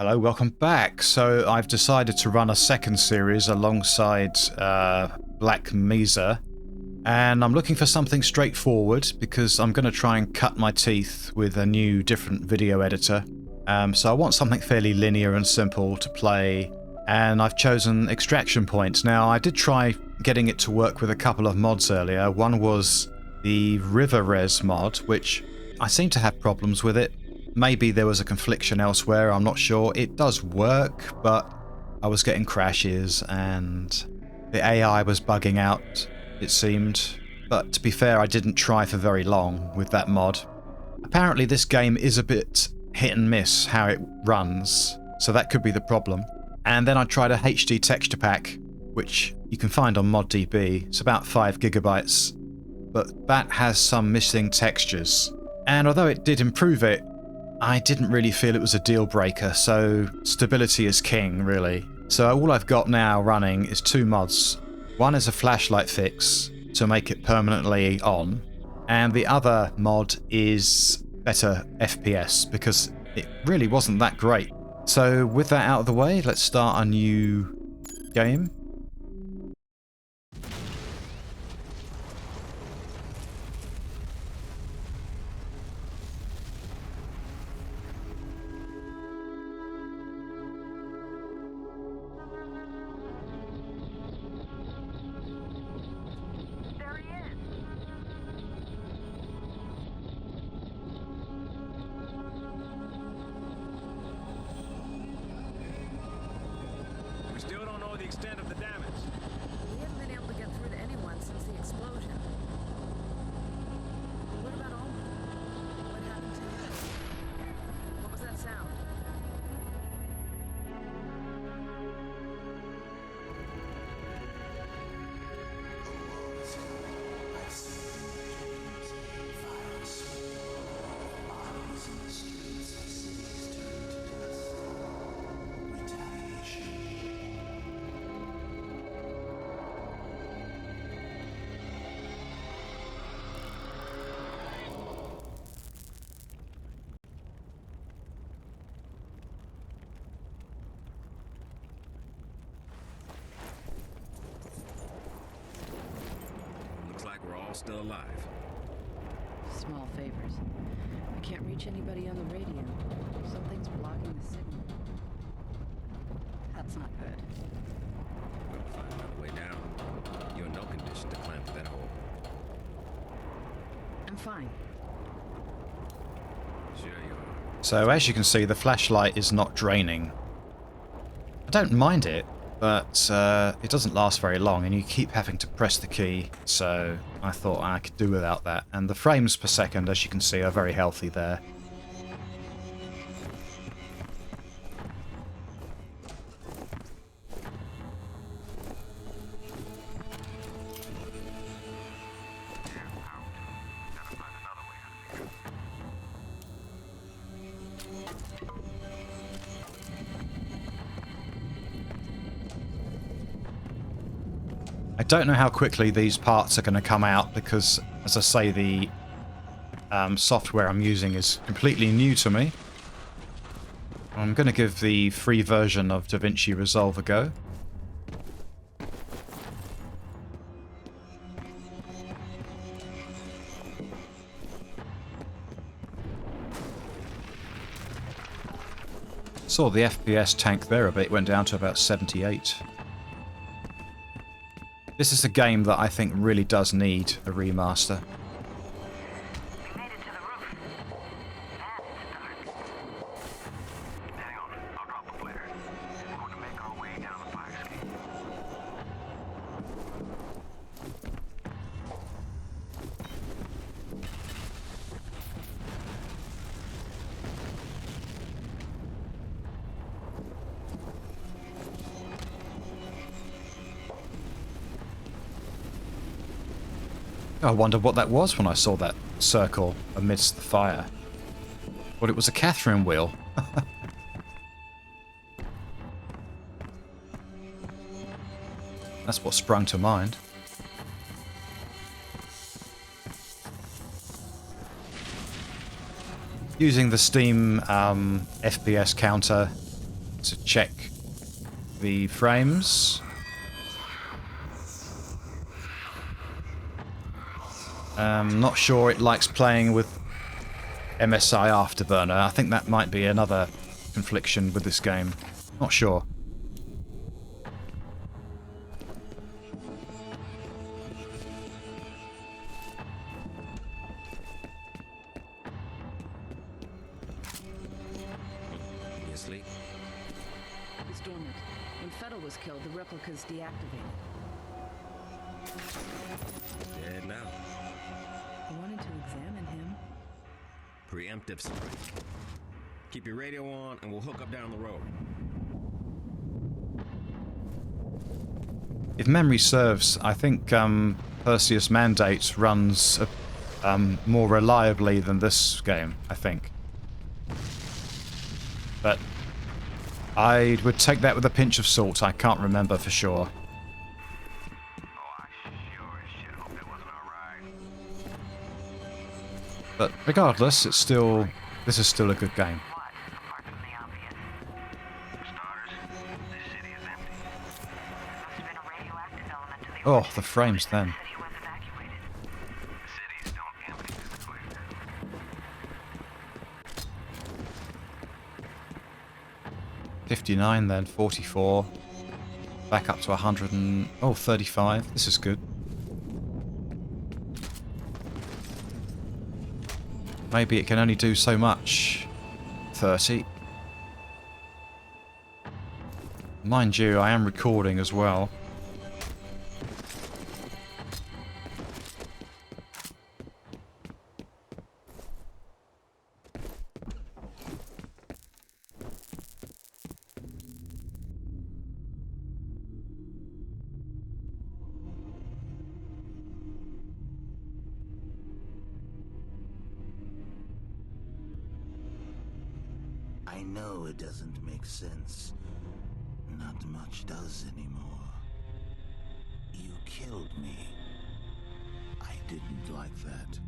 Hello, welcome back. So I've decided to run a second series alongside Black Mesa, and I'm looking for something straightforward because I'm going to try and cut my teeth with a new, different video editor. So I want something fairly linear and simple to play, and I've chosen Extraction Point. Now, I did try getting it to work with a couple of mods earlier. One was the River Res mod, which I seem to have problems with it. Maybe there was a confliction elsewhere, I'm not sure. It does work, but I was getting crashes and the AI was bugging out, it seemed. But to be fair, I didn't try for very long with that mod. Apparently this game is a bit hit and miss how it runs, so that could be the problem. And then I tried a HD texture pack, which you can find on ModDB. It's about 5 gigabytes, but that has some missing textures. And although it did improve it, I didn't really feel it was a deal breaker, so stability is king, really. So all I've got now running is two mods. One is a flashlight fix to make it permanently on, and the other mod is better FPS because it really wasn't that great. So with that out of the way, let's start a new game. Extent of the damage. We haven't been able to get through to anyone since the explosion. What about Alma? What happened to him? What was that sound? We're all still alive. Small favors. I can't reach anybody on the radio. Something's blocking the signal. That's not good. We'll find another way down. You're in no condition to climb through that hole. I'm fine. Sure you are. So as you can see, the flashlight is not draining. I don't mind it, but it doesn't last very long and you keep having to press the key, so I thought I could do without that. And the frames per second, as you can see, are very healthy there. I don't know how quickly these parts are going to come out because, as I say, the software I'm using is completely new to me. I'm going to give the free version of DaVinci Resolve a go. Saw the FPS tank there a bit, it went down to about 78. This is a game that I think really does need a remaster. We made it to the roof. Now it's dark. Hang on, I'll drop a flare. We're going to make our way down the fire escape. I wondered what that was when I saw that circle amidst the fire. Well, it was a Catherine wheel. That's what sprung to mind. Using the Steam FPS counter to check the frames. Not sure it likes playing with MSI Afterburner. I think that might be another confliction with this game. Not sure. You asleep? It's dormant. When F.E.A.R was killed, the replica's deactivated. Dead now. I wanted to examine him. Preemptive strike. Keep your radio on and we'll hook up down the road. If memory serves, I think Perseus Mandate runs more reliably than this game, I think. But I would take that with a pinch of salt. I can't remember for sure. But regardless, this is still a good game. Apart from the obvious. For starters, this city is empty. There must have been a radioactive element to the Oh, the frames then. city was evacuated. Cities don't empty physically. 59 then, 44. Back up to 100 and... oh, 35. This is good. Maybe it can only do so much. 30. Mind you, I am recording as well. I know it doesn't make sense. Not much does anymore. You killed me. I didn't like that.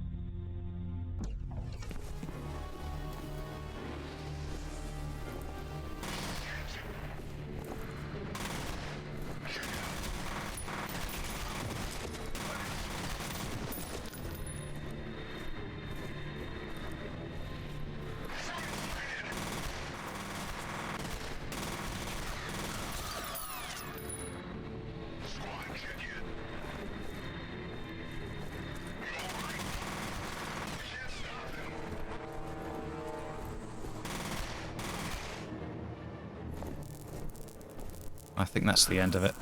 I think that's the end of it.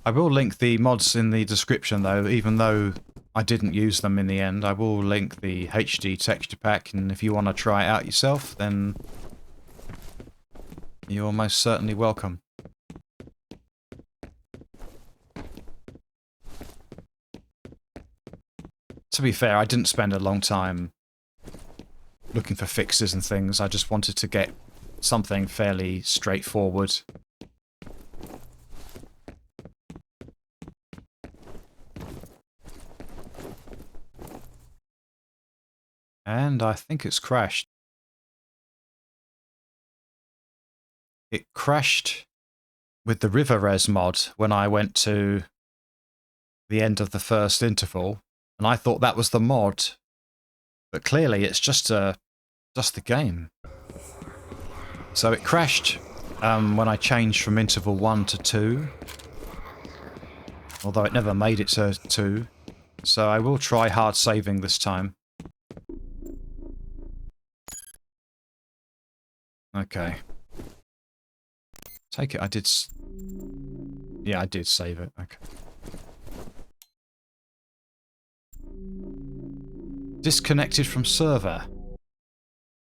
I will link the mods in the description though, even though I didn't use them in the end. I will link the HD texture pack, and if you want to try it out yourself, then you're most certainly welcome. To be fair, I didn't spend a long time looking for fixes and things. I just wanted to get something fairly straightforward. And I think it's crashed. It crashed with the RiverRes mod when I went to the end of the first interval, and I thought that was the mod, but clearly it's just the game. So it crashed when I changed from interval 1 to 2, although it never made it to 2, so I will try hard saving this time. Okay. Take it, I did... yeah, I did save it. Okay. Disconnected from server.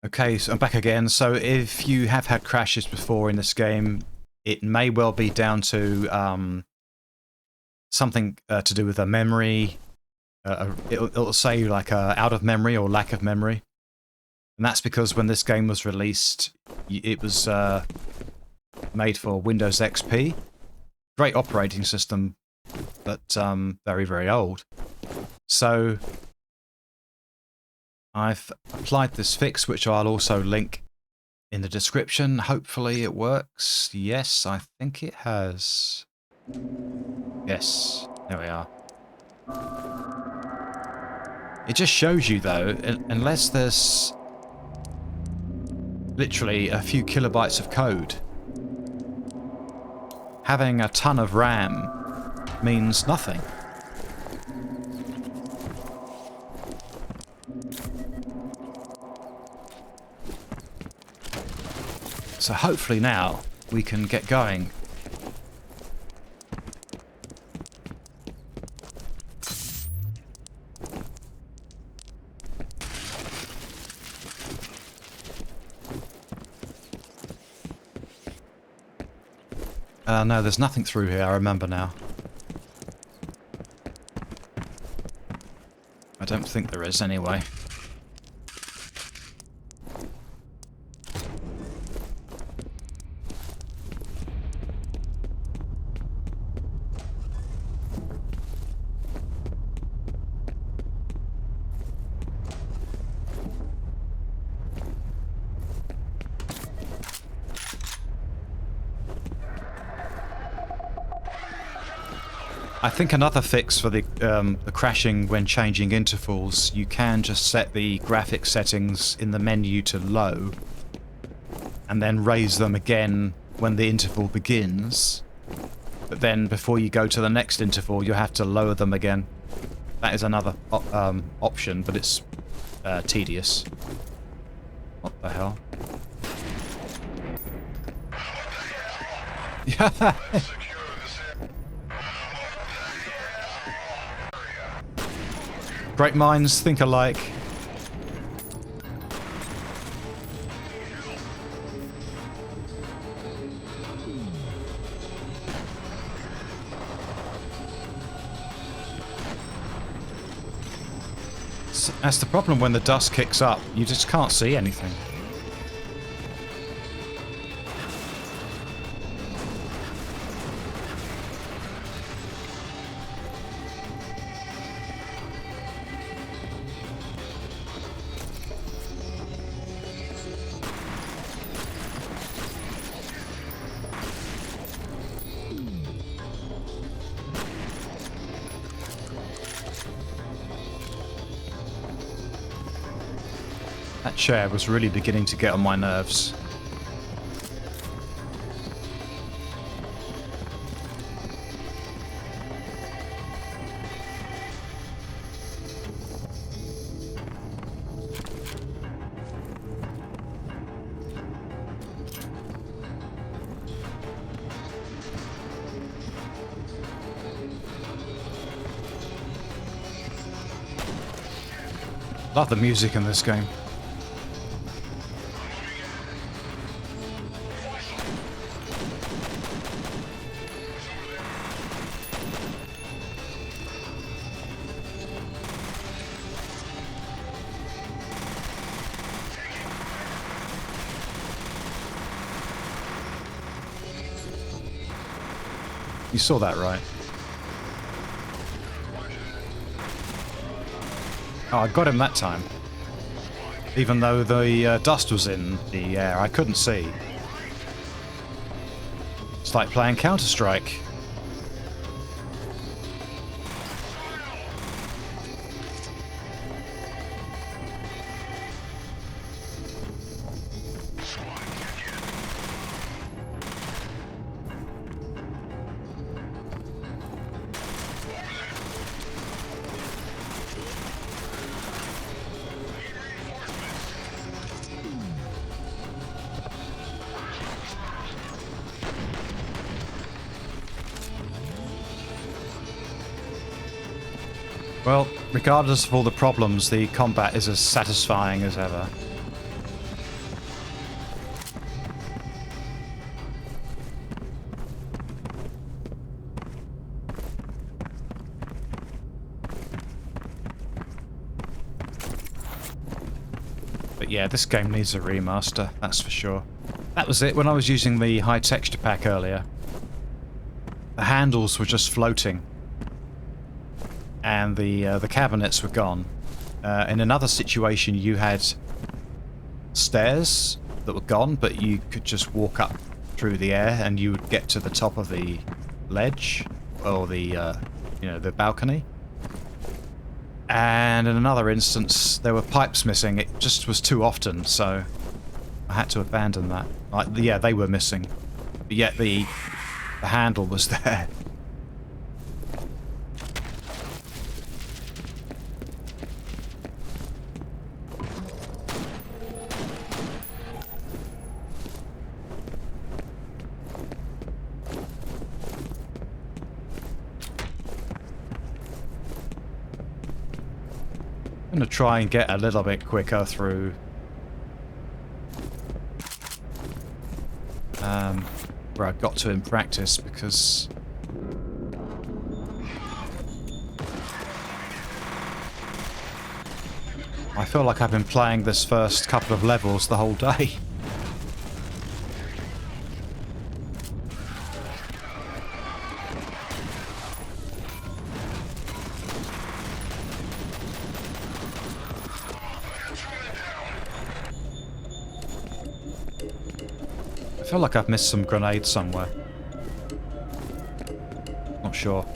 Okay, so I'm back again. So if you have had crashes before in this game, it may well be down to something to do with a memory. It'll say like out of memory or lack of memory. And that's because when this game was released, it was made for Windows XP. Great operating system, but very, very old. So I've applied this fix, which I'll also link in the description. Hopefully it works. Yes, I think it has. Yes, there we are. It just shows you, though, unless there's literally a few kilobytes of code, having a ton of RAM means nothing. So hopefully now we can get going. No, there's nothing through here, I remember now. I don't think there is, anyway. I think another fix for the crashing when changing intervals, you can just set the graphics settings in the menu to low, and then raise them again when the interval begins. But then before you go to the next interval, you have to lower them again. That is another option, but it's tedious. What the hell? Yeah. Great minds think alike. That's the problem when the dust kicks up. You just can't see anything. That chair was really beginning to get on my nerves. Love the music in this game. You saw that, right? Oh, I got him that time. Even though the dust was in the air, I couldn't see. It's like playing Counter-Strike. Well, regardless of all the problems, the combat is as satisfying as ever. But Yeah, this game needs a remaster, that's for sure. That was it when I was using the high texture pack earlier. The handles were just floating. And the cabinets were gone. In another situation you had stairs that were gone, but you could just walk up through the air and you would get to the top of the ledge, or the, you know, the balcony. And in another instance, there were pipes missing. It just was too often, so I had to abandon that. Like, yeah, they were missing, but yet the handle was there. I'm going to try and get a little bit quicker through where I got to in practice, because I feel like I've been playing this first couple of levels the whole day. I feel like I've missed some grenades somewhere. Not sure.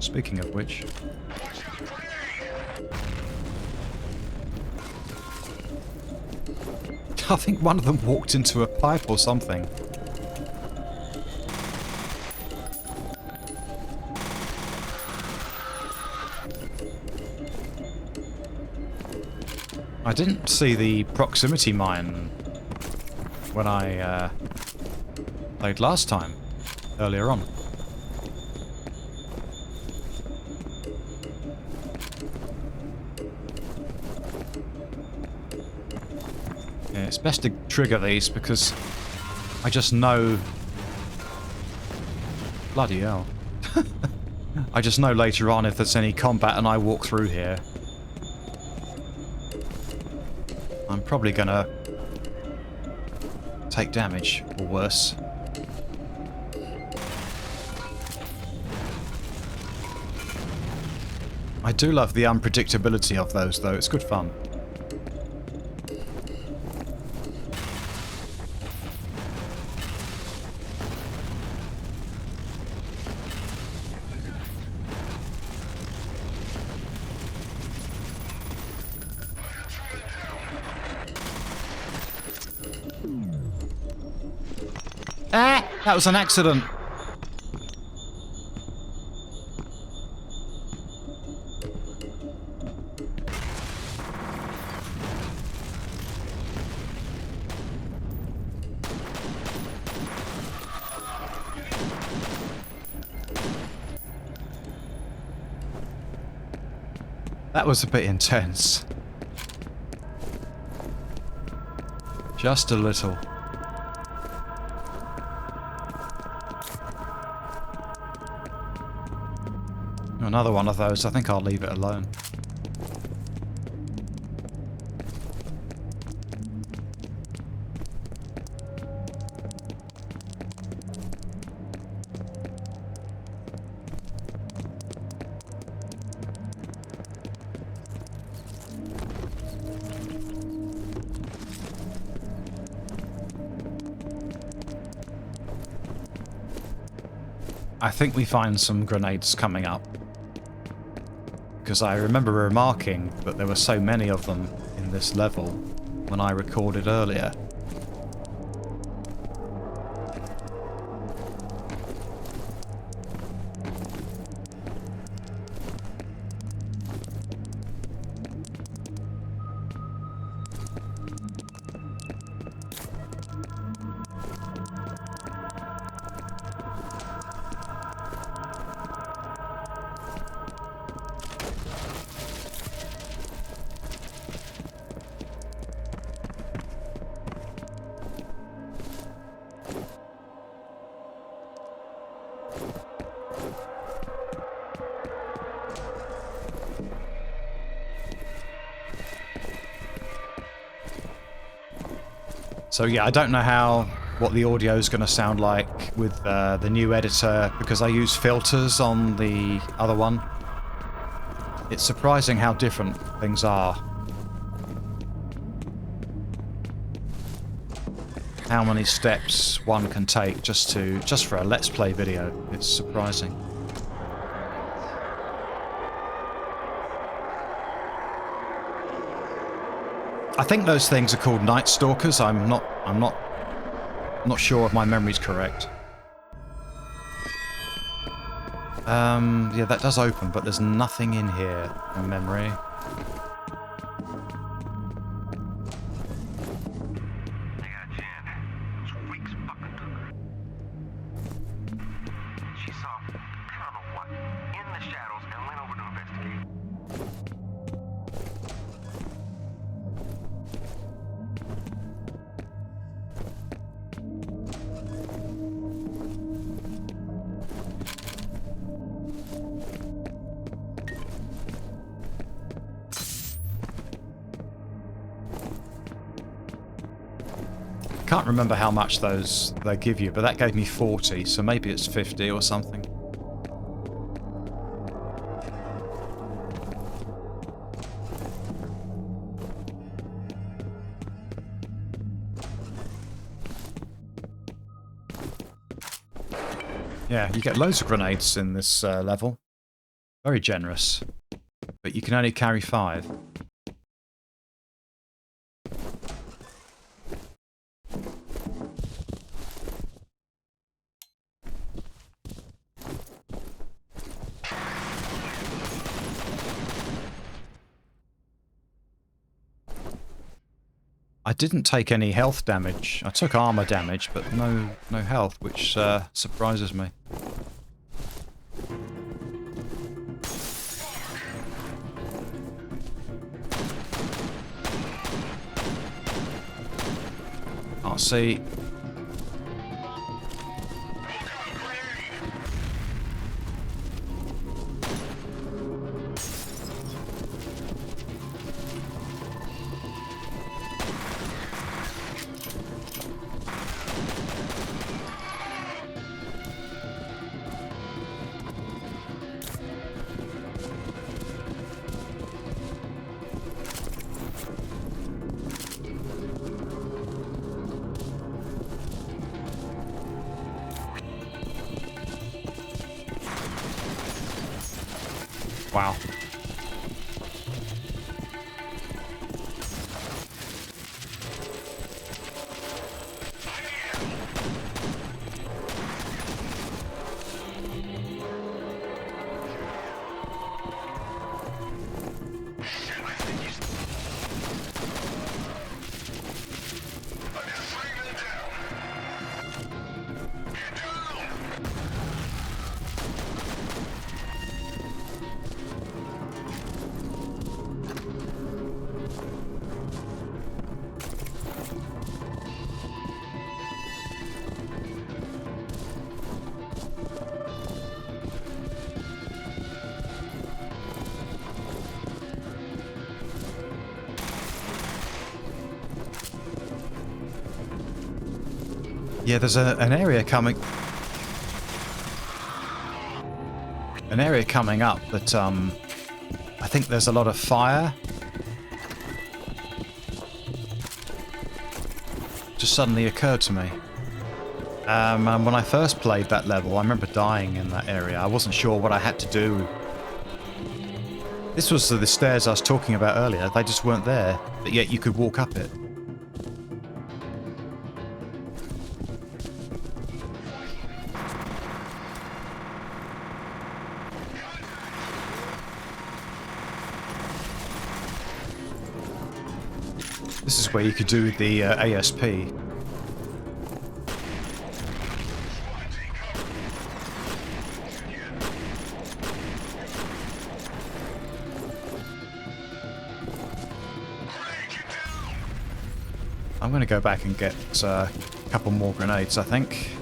Speaking of which... I think one of them walked into a pipe or something. I didn't see the proximity mine when I played last time, earlier on. Yeah, it's best to trigger these because I just know... Bloody hell. I just know later on if there's any combat and I walk through here, I'm probably gonna take damage, or worse. I do love the unpredictability of those, though. It's good fun. Ah! That was an accident. That was a bit intense. Just a little. Another one of those. I think I'll leave it alone. I think we find some grenades coming up. Because I remember remarking that there were so many of them in this level when I recorded earlier. So yeah, I don't know what the audio is going to sound like with the new editor, because I use filters on the other one. It's surprising how different things are. How many steps one can take just for a Let's Play video. It's surprising. I think those things are called Night Stalkers. I'm not sure if my memory's correct. Yeah, that does open, but there's nothing in here from memory. I got a Jan. Those freaks fucking took her. She saw, I don't know what, in the shadows and went over to investigate. Can't remember how much those they give you, but that gave me 40, so maybe it's 50 or something. Yeah, you get loads of grenades in this level. Very generous. But you can only carry 5. I didn't take any health damage. I took armor damage, but no health, which surprises me. Can't see. Wow. Yeah, there's an area coming up that I think there's a lot of fire. Just suddenly occurred to me. And when I first played that level, I remember dying in that area. I wasn't sure what I had to do. This was the stairs I was talking about earlier. They just weren't there, but yet you could walk up it. This is where you could do the ASP. I'm going to go back and get a couple more grenades, I think.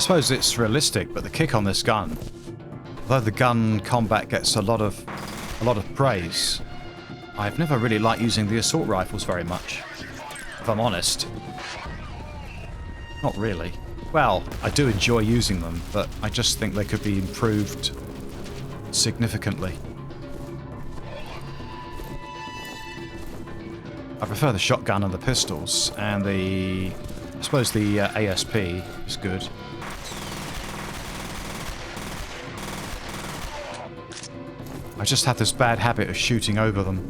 suppose it's realistic, but the kick on this gun, although the gun combat gets a lot of praise, I've never really liked using the assault rifles very much, if I'm honest. Not really. Well, I do enjoy using them, but I just think they could be improved significantly. I prefer the shotgun and the pistols, and I suppose the ASP is good. I just have this bad habit of shooting over them.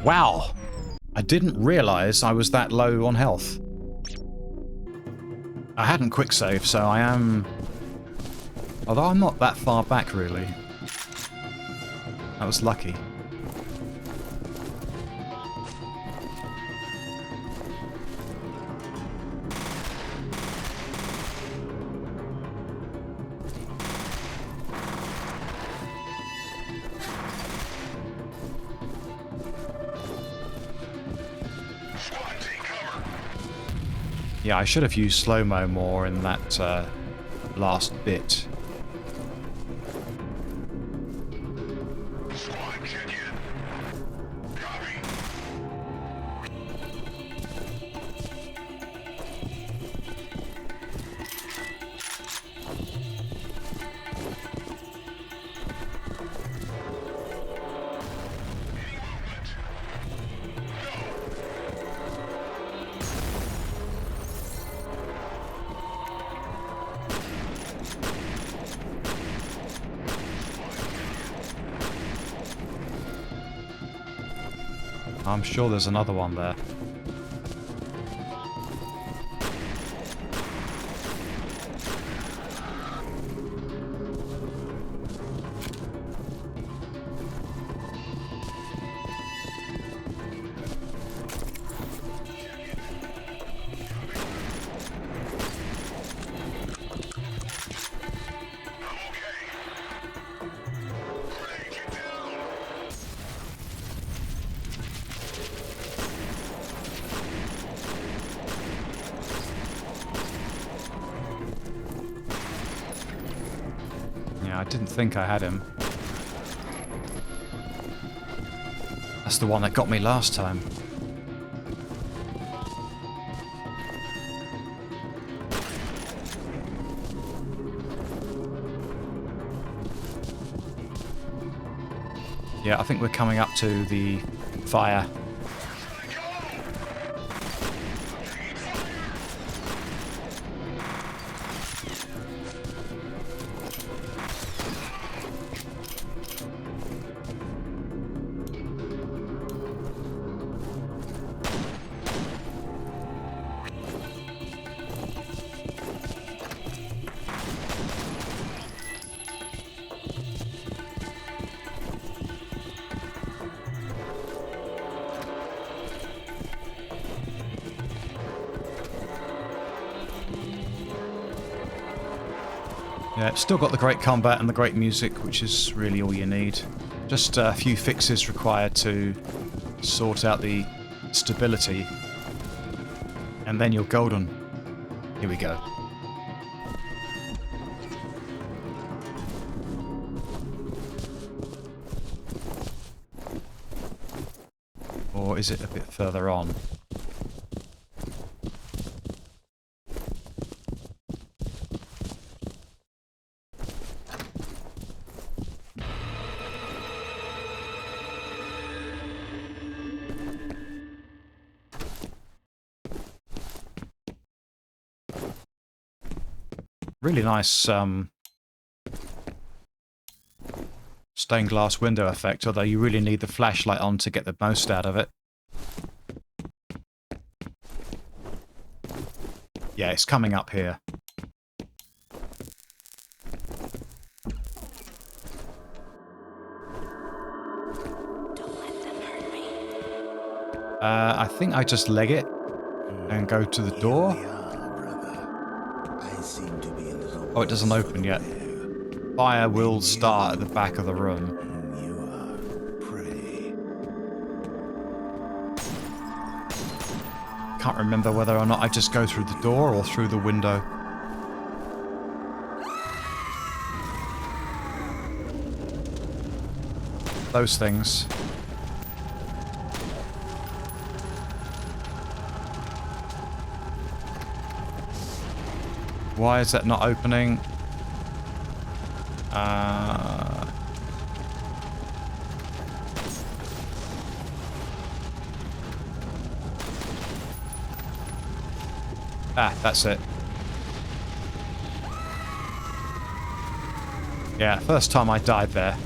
Wow! I didn't realise I was that low on health. I hadn't quick saved, so I am... Although I'm not that far back, really. That was lucky. Yeah, I should have used slow-mo more in that last bit. I'm sure there's another one there. I didn't think I had him. That's the one that got me last time. Yeah, I think we're coming up to the fire. Yeah, it's still got the great combat and the great music, which is really all you need. Just a few fixes required to sort out the stability, and then you're golden. Here we go. Or is it a bit further on? Really nice stained glass window effect, although you really need the flashlight on to get the most out of it. Yeah, it's coming up here. I think I just leg it and go to the door. Here we are, brother. I seem to be a little Oh, it doesn't worse open for yet. wear. Fire will start at the back of the room. You are prey. Can't remember whether or not I just go through the door or through the window. Those things. Why is that not opening? Ah, that's it. Yeah, first time I died there.